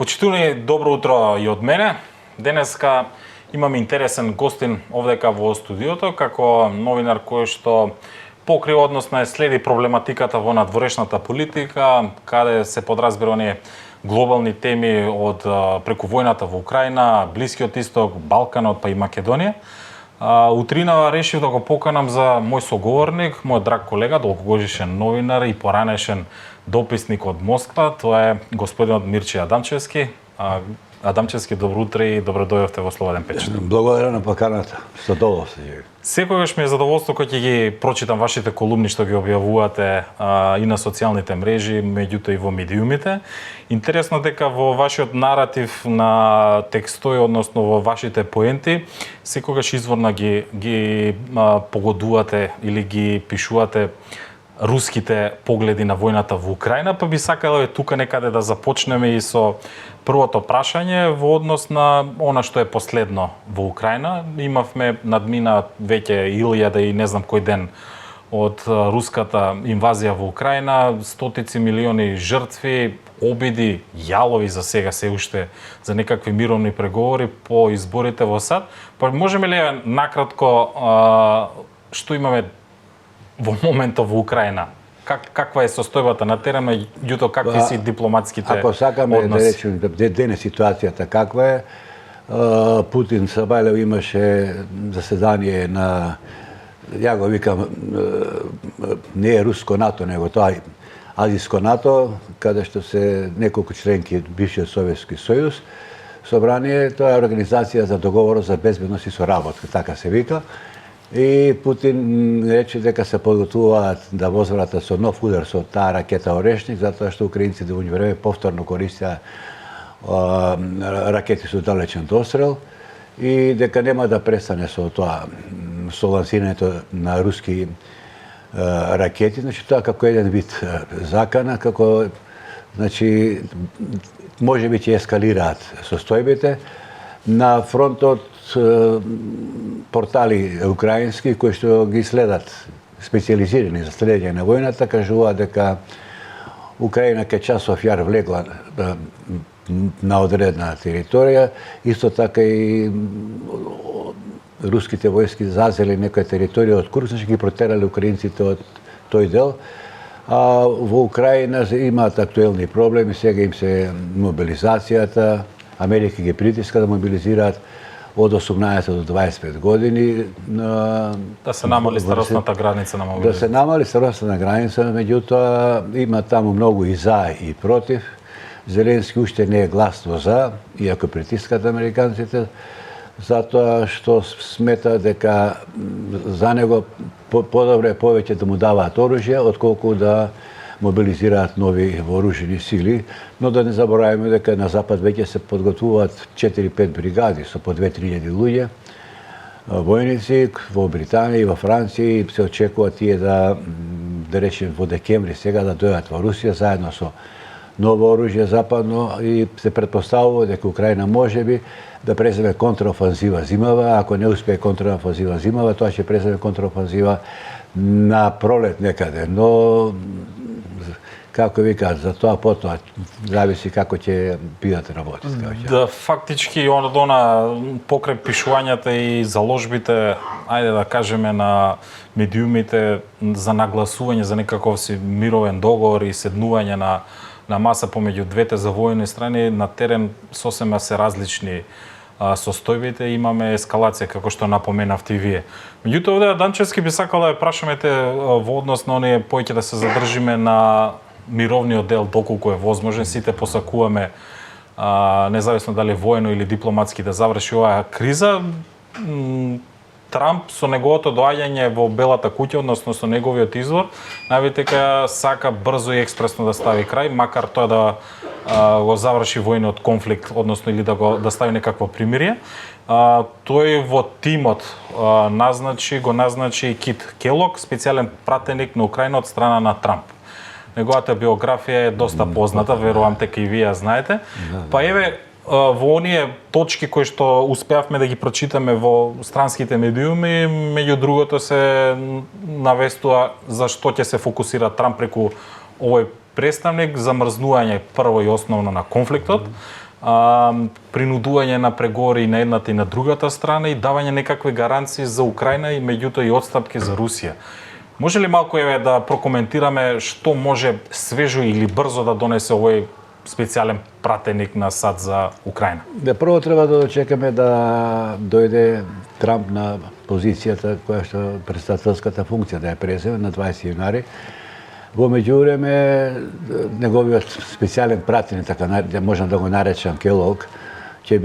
Почитувани, добро утро и од мене. Денеска имам интересен гостин овдека во студиото, како новинар кој што покри, односно следи проблематиката во надворешната политика, каде се подразбира оние глобални теми од преку војната во Украина, Блискиот Исток, Балканот, па и Македонија. Утринава решив да го поканам за мој соговорник, мој драг колега, долгогодишен новинар и поранешен дописник од Москва, тоа е господинот Мирче Адамчевски. Адамчевски, добро утро и добро дојдовте во Слободен печат. Благодаря на поканата, со задоволство. Секогаш ми е задоволство кога ќе ги прочитам вашите колумни што ги објавувате и на социјалните мрежи, меѓутоа и во медиумите. Интересно дека во вашиот наратив на текстови, односно во вашите поенти, секогаш изворно ги погодувате или ги пишувате руските погледи на војната во Украина, па би сакала тука некаде да започнеме и со првото прашање во однос на она што е последно во Украина. Имавме надмина веќе 1000 и не знам кој ден од руската инвазија во Украина, стотици милиони жртви, обиди, јалови за сега се уште за некакви мировни преговори по изборите во САД. Па можеме ли накратко што имаме во моментот во Украина? Каква е состојбата на терен, меѓутоа какви се дипломатските односи? Ако сакаме да речеме денес ситуацијата каква е, Путин Сабајлев имаше заседание на, ја го викам, не е руско НАТО, него тоа азијско НАТО, каде што се неколку членки бившиот Советски сојуз, собрание, тоа е организација за договор за безбедност и соработка, така се вика. И Путин рече дека се подготвуваат да возвратат со нов удар со таа ракета Орешник, затоа што украинците во време повторно користеа ракети со далечен дострел и дека нема да престане со тоа, со лансирањето на руски ракети. Значи тоа како еден вид закана, како, значи, можеби ќе ескалираат состојбите. На фронтот портали украински кои што ги следат, специализирани за следење на војната, кажуваат дека Украина ке часов јар влегла на одредена територија, исто така и руските војски зазели некоја територија од Курск, значи ги протерале украинците од тој дел. А во Украина имаат актуелни проблеми, сега им се мобилизацијата, Америка ги притиска да мобилизираат од 18 до 25 години. Да се намали старосната граница на мобилизација. Да се намали старосната граница, меѓутоа има таму многу и за и против. Зеленски уште не е гласно за, иако притискат американците, затоа што смета дека за него подобре повеќе да му даваат оружје, отколку да мобилизираат нови вооружени сили, но да не забораваме дека на запад веќе се подготвуваат 4-5 бригади со по 2-3 луѓе, војници во Британија и во Франција, и се очекува тие да речем во декември сега да дојдат во Русија заедно со ново оружје западно и се претпоставува дека Украина можеби да преземе контраофанзива зимава, ако не успее контраофанзива зимава, тоа ќе преземе контраофанзива на пролет некаде, но како викаат, за тоа потоа зависи како ќе бидат работите. Да, фактички она покрај пишувањата и заложбите, ајде да кажеме на медиумите за нагласување за некаков си мировен договор и седнување на маса помеѓу двете завоени страни, на терен сосема се различни состојбите, имаме ескалација како што напоменавте и вие. Меѓутоа овде Адамчевски би сакала да прашаме во однос на оние поеќе да се задржиме на мировниот дел доколку е возможен. Сите посакуваме независно дали воено или дипломатски да заврши оваа криза. Трамп со неговото доаѓање во Белата куќа, односно со неговиот извор, највеќе сака брзо и експресно да стави крај, макар тоа да го заврши војниот конфликт, односно или да стави некакво примирие. Тој во тимот го назначи и Кит Келог, специјален пратеник на Украина од страна на Трамп. Неговата биографија е доста позната, верувам дека и вие знаете. Па еве во оние точки кои што успеавме да ги прочитаме во странските медиуми, меѓу другото се навестува за што ќе се фокусира Трамп преку овој представник, замрзнување прво и основно на конфликтот, принудување на преговори и на едната и на другата страна и давање некакви гаранции за Украина и меѓутоа и отстапки за Русија. Може ли малку да прокоментираме што може свежо или брзо да донесе овој специјален пратеник на САД за Украина? Да, прво треба да дочекаме да дојде Трамп на позицијата која што претставителската функција да ја преземе на 20 јунари. Во меѓувреме неговиот специјален пратеник, така да можам да го наречам Келог, ќе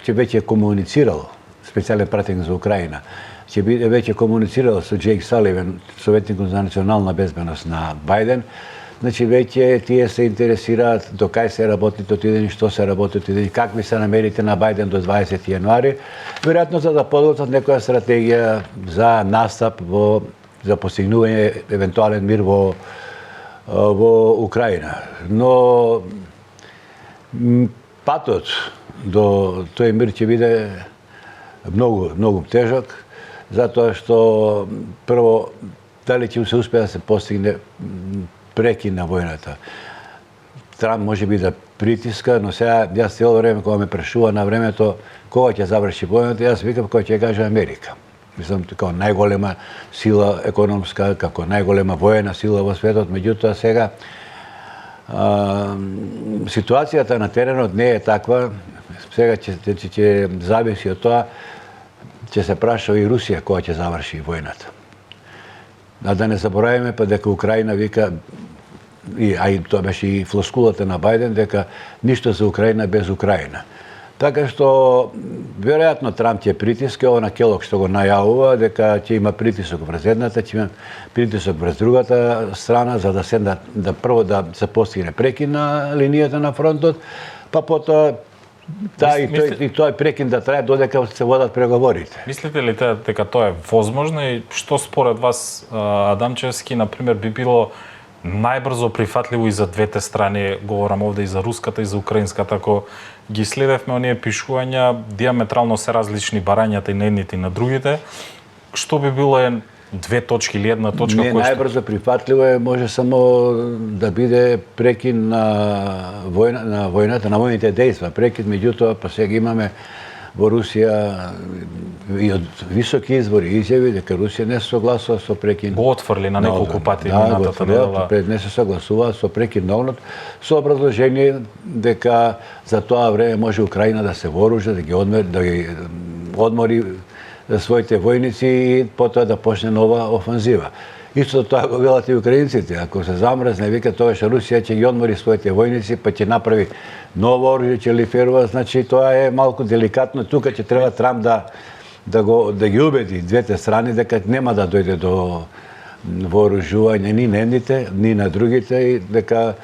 веќе комуницирал специјален пратеник за Украина. Ќе биде веќе комуницирал со Джейк Саливан, советникот за национална безбедност на Бајден. Значи веќе тие се интересираат до кај се работи тој ден, што се работи тој ден, какви се намерите на Бајден до 20 јануари, веројатно за да подготват некоја стратегија за настап за постигнување евентуален мир во Украина. Но патот до тој мир ќе биде многу тежок, затоа што прво дали ќе се успее да се постигне прекин на војната. Трамп може би да притиска, но сега јас цело време кога ме прашува на времето кога ќе заврши војната, јас викам кога ќе каже Америка. Мислам како најголема сила економска, како најголема воена сила во светот, меѓутоа сега ситуацијата на теренот не е таква. Сега ќе зависи од тоа, ќе се праша и Русија кога ќе заврши војната. А да не забораваме па дека Украина вика, а и тоа беше и флоскулата на Бајден, дека ништо за Украина без Украина. Така што веројатно Трамп ќе притиска, она Келог што го најавува дека ќе има притисок врз едната, ќе има притисок врз другата страна за да прво да се постигне прекин на линијата на фронтот, па потоа и тој прекин да трае додека се водат преговорите. Мислите ли дека тоа е возможно и што според вас, Адамчевски, например, би било најбрзо прифатливо и за двете страни, говорам овде и за руската и за украинската, ако ги следевме оние пишувања, диаметрално се различни барањата и на едните и на другите, што би било две точки или една точка? Не, најбрзо прифатливо може само да биде прекин на војната, на војните дејства, прекин, меѓутоа па сега имаме во Русија и од високи извори изјави дека Русија не се согласува со прекин. Го отфрли на неколку пати минатата недела. Не се согласува со прекин на огнот, со образложение дека за тоа време може Украина да се вооружи, да ги одмори своите војници и потоа да почне нова офанзива. Исто тоа го велат и украинците. Ако се замрзне, вика тогаш Русија ќе ги одмори своите војници, па ќе направи ново оружје, ќе лиферува. Значи тоа е малку деликатно. Тука ќе треба Трамп да ги убеди двете страни дека нема да дојде до вооружување ни на едните, ни на другите и дека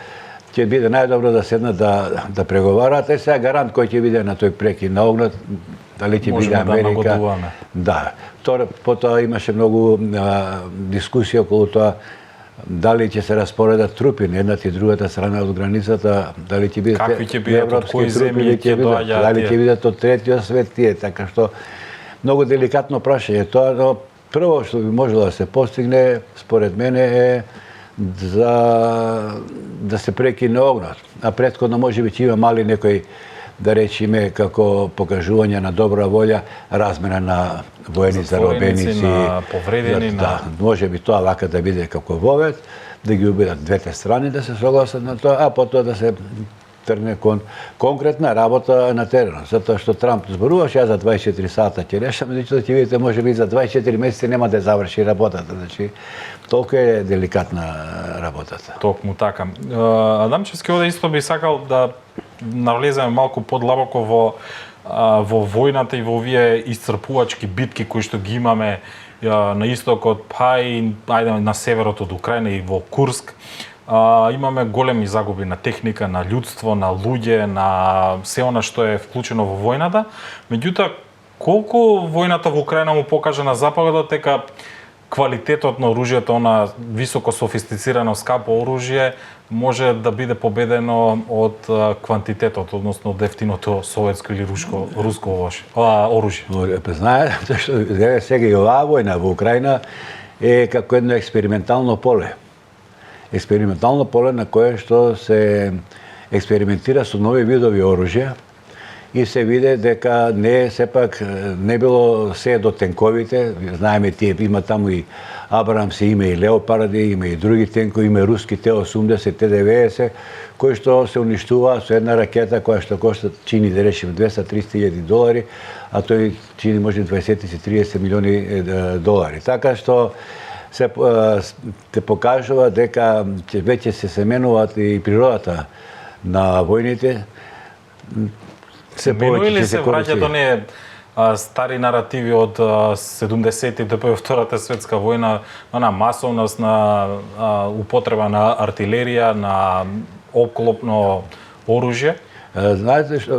ќе биде најдобро да седнат да преговараат. Е сега гарант кој ќе биде на тој прекин на огнот, дали ќе биде Америка. Да. Потоа имаше многу дискусија околу тоа дали ќе се распоредат трупи на едната и другата страна од границата, дали ќе бидат какви ќе бидат, од кои земји ќе доаѓаат, дали ќе бидат од третиот свет тие, така што многу деликатно прашање тоа, но прво што би можело да се постигне според мене е да се прекине огнот, а претходно можеби ќе има мали некој, да речеме, како покажување на добра волја, размена на воени заробеници, на повредени, може би тоа вака да биде како вовед, да ги убедат двете страни да се согласат на тоа, а потоа да се тргне конкретна работа на теренот. Затоа што Трамп зборуваше, ја за 24 сата ќе решам, меѓутоа ќе видите може би за 24 месеци нема да заврши работата. Значи толку е деликатна работата. Токму така. Адамчевски, овде исто би сакал да навлеземе малку подлабоко во војната и во овие исцрпувачки битки кои што ги имаме на истокот, па и на северот од Украина и во Курск. Имаме големи загуби на техника, на људство, на луѓе, на се она што е вклучено во војната. Меѓутоа, колку војната во Украина му покажа на Западот дека квалитетот на оружјето, она високо софистицирано скапо оружје, може да биде победено од квантитетот, односно од ефтиното советско или руско оружје. Знае, што сега и оваа војна во Украина е како едно експериментално поле. Експериментално поле на кое што се експериментира со нови видови оружја и се виде дека сепак не било се до тенковите. Знаеме, тие има таму и Абрамс, има и Леопарди, има и други тенкови, има и руски Т-80, Т-90, кои што се уништуваат со една ракета која што кошта, чини да речеме $200-300 000, а тој чини може 20-30 милиони долари. Така што се те покажува дека веќе се семенуваат и природата на војните. Се Менува повеќе ли ќе се враќаат оние стари наративи од 70-тите по Втората светска војна, на масовност, на употреба на артилерија, на опклопно оружје? Знаете што,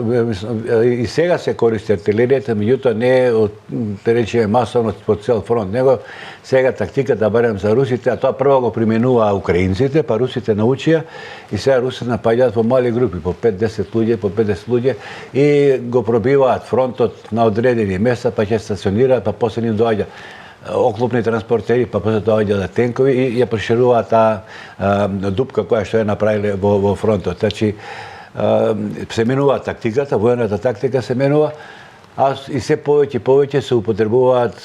и сега се користи артилеријата, меѓутоа не е да речеме масовно по цел фронт, него сега тактиката барем за русите, а тоа прво го применуваа украинците, па русите научија и сега русите напаѓаат во мали групи, по 5-10 луѓе, по 50 луѓе и го пробиваат фронтот на одредени места, па ќе стационираат, па после ним доаѓа оклопни транспортери, па после доаѓаат тенкови и ја прошируваат таа дупка која што е направиле во фронтот. Значи, се менува тактиката, војната тактика се менува, а и се повеќе и повеќе се употребуваат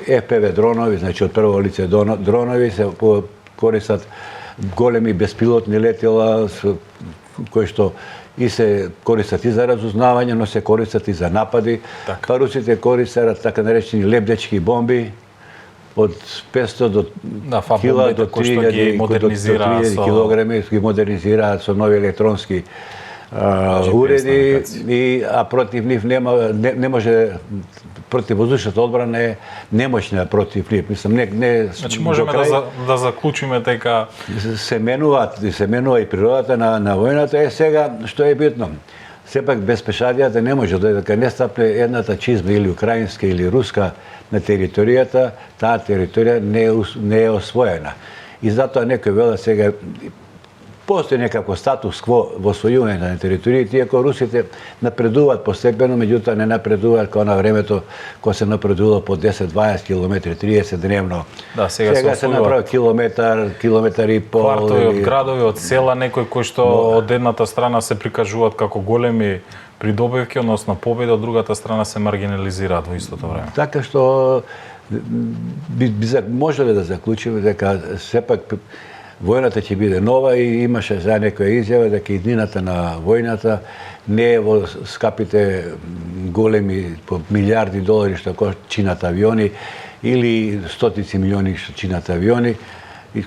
FPV дронови, значи од прво лице дронови, се користат големи беспилотни летела кои што и се користат и за разузнавање, но се користат и за напади. Па русите користат така наречени лебдечки бомби од 500 до 1000 до 3000 килограми, ги модернизираат со нови електронски уреди, а против нив не може, противвоздушната одбрана е немоćна против нив. Мислам, не Значи можеме да заклучиме дека се менува и природата на војната. Сега што е битно? Сепак без пешадијата не може дека не стапне едната чизма или украинска или руска на територијата, таа територија не е освоена. И затоа некој велат сега постои некако статус кво во освојување на териториите, иако русите напредуваат постепено, меѓутоа не напредуваат како на времето кога се напредувало по 10-20 километри, 30 дневно. Да, сега се направи километар и пол. Квартови од градови, од села, некои кои што од едната страна се прикажуваат како големи придобивки, односно победа, од другата страна се маргинализираат во истото време. Така што можеле да заклучиме дека сепак војната ќе биде нова и имаше за некоја изјава дека иднината на војната не е во скапите големи по милиарди долари што чинат авиони или стотици милиони што чинат авиони и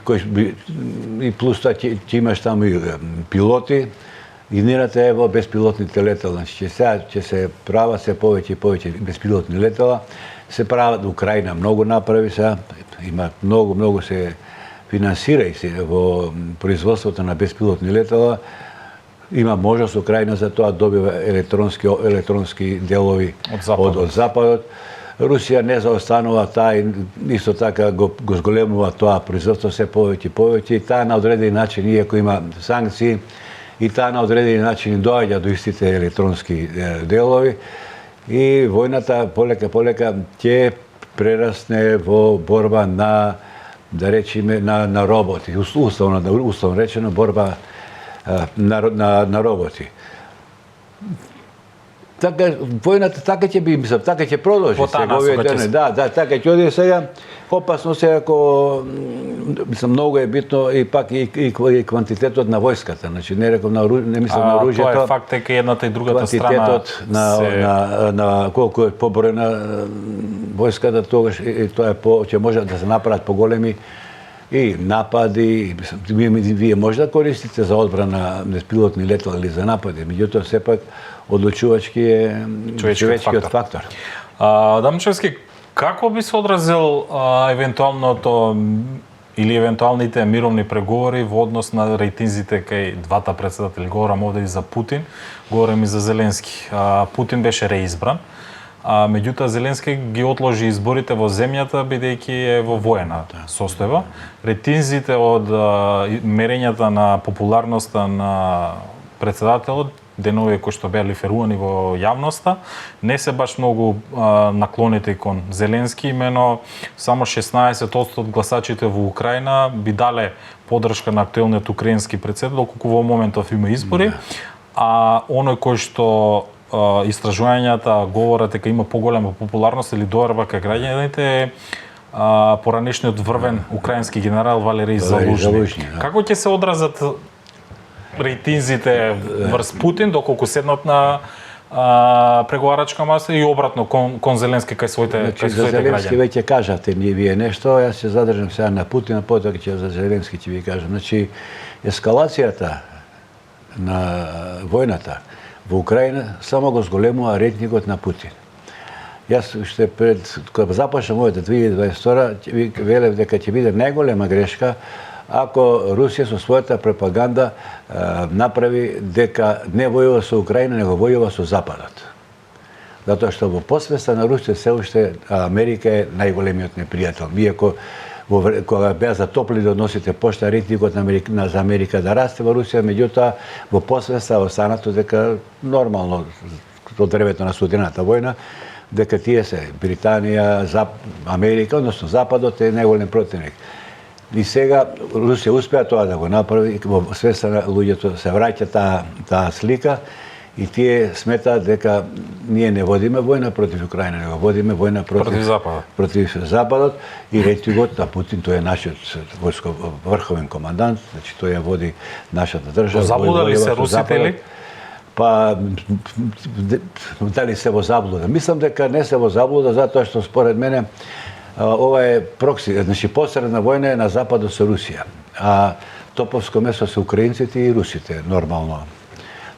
плюс тоа ќе имаш таму и пилоти. Иднината е во беспилотните летела. Значи ќе се прават се повеќе и повеќе беспилотни летела. Се прават Украина многу направи сега, има многу се финансира и се во производството на беспилотни летела. Има можност Украина за тоа добива електронски делови од западот. Русија не заостанува, таа исто така го зголемува тоа производство се повеќе и повеќе и таа на одредени начин, иако има санкции, и таа на одредени начин доаѓа до истите електронски делови и војната полека ќе прерасне во борба на, да речеме, на роботи, условно речено борба на роботи. Така војната така ќе би, мислам, така ќе продолжи сега овие дни. Да, така ќе оди сега. Опасно се ако мислам многу е битно и пак и квантитетот на војската. Значи не реков не мислам на оружјето. Тоа е факт дека едната и другата страна квантитетот на колку е поброена војската, тогаш и тоа е ќе може да се направат поголеми и напади, вие може да користите за одбрана беспилотни летела или за напади, меѓутоа сепак одлучувачки е човечкиот фактор. Дамчевски, како би се одразил евентуалното или евентуалните мировни преговори во однос на рейтинзите кај двата председатели? Говорам овде и за Путин, говорам и за Зеленски. Путин беше реизбран, меѓутоа Зеленски ги отложи изборите во земјата бидејќи е во воена состојба. Рейтинзите од мерењата на популарноста на председателот денови кои што беа лиферувани во јавноста, не се баш многу наклонети кон Зеленски, имено само 16% од гласачите во Украина би дале поддршка на актуелниот украински претседател, доколку во моментов има избори, а оној кој што истражувањата говорат дека има поголема популарност или доверба кај граѓаните е поранешниот врвен украински генерал Валерий Залужни. Како ќе се одразат рейтинзите врз Путин доколку седнат на преговарачка маса и обратно кон Зеленски кај своите граѓани? За Зеленски веќе кажавте ми вие нешто, јас се задржам сега на Путина, потоа ќе за Зеленски ќе ви кажам. Значи, ескалацијата на војната во Украина само го зголемува рейтингот на Путин. Јас уште кога започна мојата 2022 ви велев дека ќе биде најголема грешка ако Русија со својата пропаганда направи дека не војува со Украина, него војува со Западот. Затоа што во посвеста на Русија се уште Америка е најголемиот непријател. Иако кога беа затоплени односите пошта рейтингот за Америка да расте во Русија, меѓутоа во посвеста останато дека нормално од времето на студената војна дека тие се Британија, Америка, односно Западот е најголем противник. И сега Русија успеа тоа да го направи, во свеста на луѓето се враќа таа слика и тие сметаат дека ние не водиме војна против Украина, него водиме војна против Западот и рейтингот на Путин, тој е нашиот врховен командант, значи тој ја води нашата држава. Заблуда ли се русите ли? Па дали се во заблуда? Мислам дека не се во заблуда, затоа што според мене ова е прокси, значи посредна војна е на Западот со Русија, а топовско место се украинците и русите, нормално.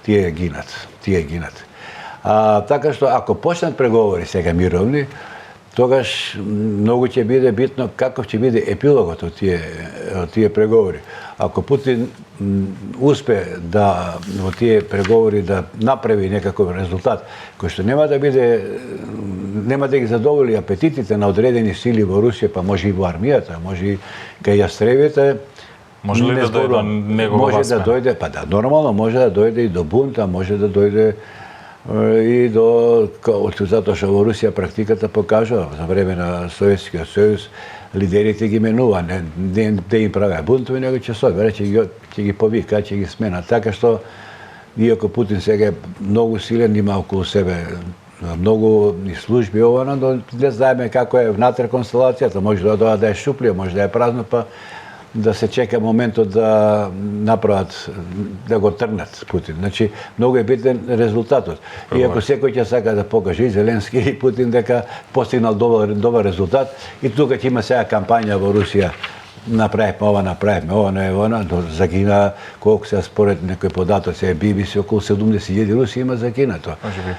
Тие гинат. Така што ако почнат преговори сега мировни, тогаш многу ќе биде битно каков ќе биде епилогот од тие преговори. Ако Путин успе да во тие преговори да направи некаков резултат кој што нема да ги задоволи апетитите на одредени сили во Русија, па може и во армијата, може и кај јастребите, може ли да дојде до негова може да дојде, па да, нормално може да дојде и до бунта, може да дојде и до затоа што во Русија практиката покажува за време на Советскиот сојуз лидерите ги менува, не им правеа бунтови, него ќе собере, ќе ги повика, ќе ги смена. Така што иако Путин сега е многу силен, има околу себе многу и служби ова, но не знаеме како е внатре констелацијата, може да е шуплија, може да е празно, па да се чека моментот да направат, да го тргнат Путин. Значи, многу е битен резултатот. Иако секој ќе сака да покаже и Зеленски и Путин дека постигнал добар резултат и тука ќе има сега кампања во Русија. Направивме ова, не е она, загина, колку се според некој податоци, BBC, околу 70.000 руси има загинато.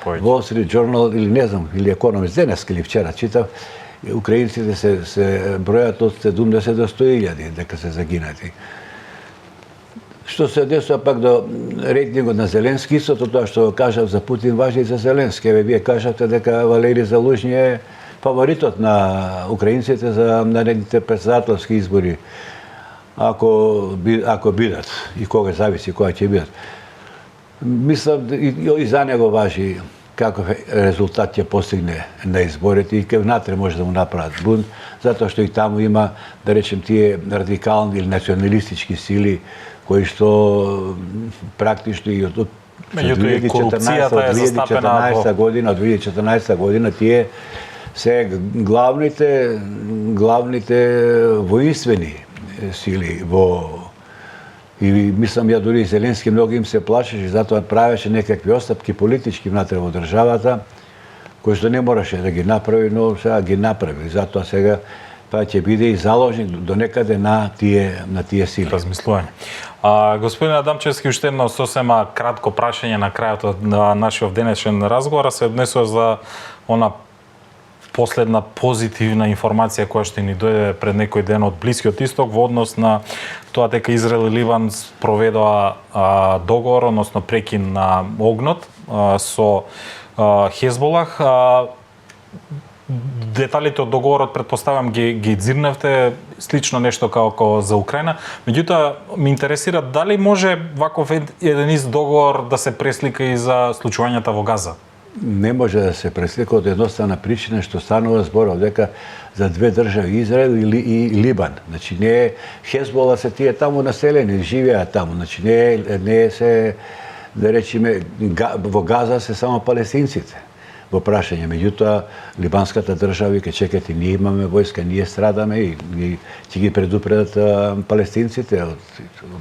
Wall Street Journal или не знам, или Economist, денеска или вчера читав, украинците се бројат од 70 до 100.000 дека се загинати. Што се однесува пак до рейтингот на Зеленски, истото тоа што кажав за Путин важи и за Зеленски. Еве вие кажавте дека Валерий Залужни е фаворитот на украинците за наредните претседателски избори, ако бидат и кога зависи кога ќе бидат. Мислам и за него важи каков резултат ќе постигне на изборите и кај внатре може да му направат бунт, затоа што и таму има, да речем, тие радикални или националистички сили кои што практично и од 2014 година тие се главните воинствени сили во и мислам ја дури Зеленски многу им се плашеше и затоа правеше некакви остапки политички внатре во државата кои што не мораше да ги направи, но сега ги направи. Затоа сега па ќе биде и заложник до некаде на тие сили. Размислување. Господин Адамчевски, уште едно сосема кратко прашање на крајот на нашиот денешен разговор се однесува за она последна позитивна информација која што ни дојде пред некој ден од Блискиот Исток во однос на тоа дека Израел и Ливан проведоа договор, односно прекин на огнот со Хезболах. деталите од договорот претпоставам ги дзирневте, слично нешто како за Украина. Меѓутоа ме интересира дали може ваков еден ист договор да се преслика и за случувањата во Газа? Не може да се преслика од едноставна причина што станува збор дека за две држави, Израел и Либан. Значи не е Хезбола се тие таму населени, живеат таму. Значи не е се, да речеме, во Газа се само палестинците во прашање. Меѓутоа, либанската држава вика чекате, ние имаме војска, ние страдаме и ќе ги предупредат палестинците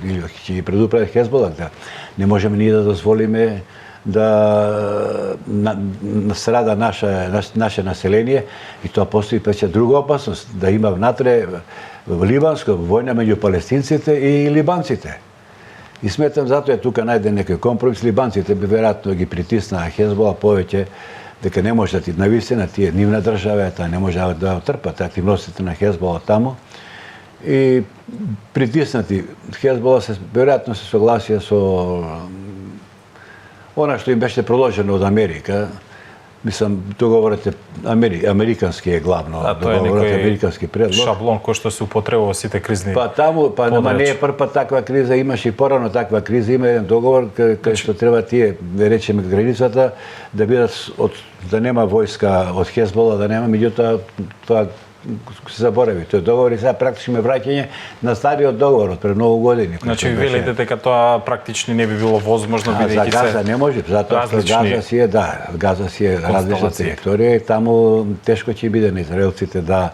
или ќе ги предупредат Хезбола, да не можеме ние да дозволиме да страда наше население и тоа постои пече друга опасност, да има внатре либанска војна меѓу палестинците и либанците. И сметам затоа е тука најден некој компромис. Либанците би веројатно ги притиснаа Хезбола повеќе дека не може да ти навистина тие нивна држава, таа не може да трпат активностите на Хезбола таму. И притиснати Хезбола се веројатно се согласија со она што им беше проложено од Америка. Мислам, договорот е американски е главно. Договорот е американски предлог. Шаблон кој што се употребува во сите кризни. Па таму, нема не е прв пат таква криза, имаше и порано таква криза, има еден договор кај што треба тие, да речеме, границата да бидат да нема војска од Хезбола, да нема, меѓутоа тоа се заборави. Тој договор и сега практично враќање на стариот договор од пред многу години. Значи велите дека тоа практично не би било возможно бидејќи за Газа не може, затоа што Газа си е различна територија и таму тешко ќе биде на израелците да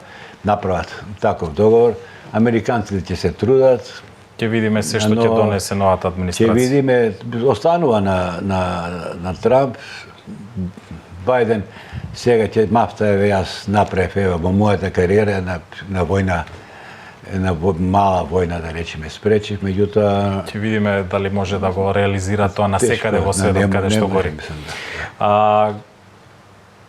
направат таков договор. Американците ќе се трудат. Ќе видиме се што ќе донесе новата администрација. Ќе видиме, останува на Трамп, Бајден, сега ќе мафта, јас направив во мојата кариера на војна, на мала војна, да речеме, спречив, меѓутоа... Ќе видиме дали може да го реализира тоа на секаде во светот каде што гори.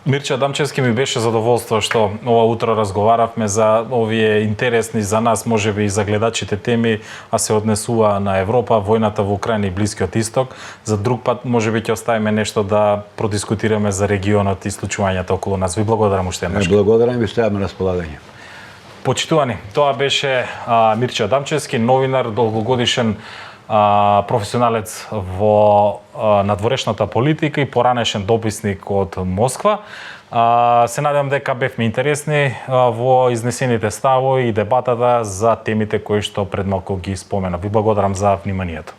Мирча Адамчевски, ми беше задоволство што ова утро разговаравме за овие интересни за нас, можеби и за гледачите теми, а се однесува на Европа, војната во Украина и Блискиот Исток. За друг пат можеби ќе оставиме нешто да продискутираме за регионот и случувањата околу нас. Ви благодарам уште еднаш. Благодарам, ви стојам на располагање. Почитувани, тоа беше Мирча Адамчевски, новинар, долгогодишен професионалец во надворешната политика и поранешен дописник од Москва. Се надевам дека бевме интересни во изнесените ставови и дебатата за темите кои што пред малку ги спомена. Ви благодарам за вниманието.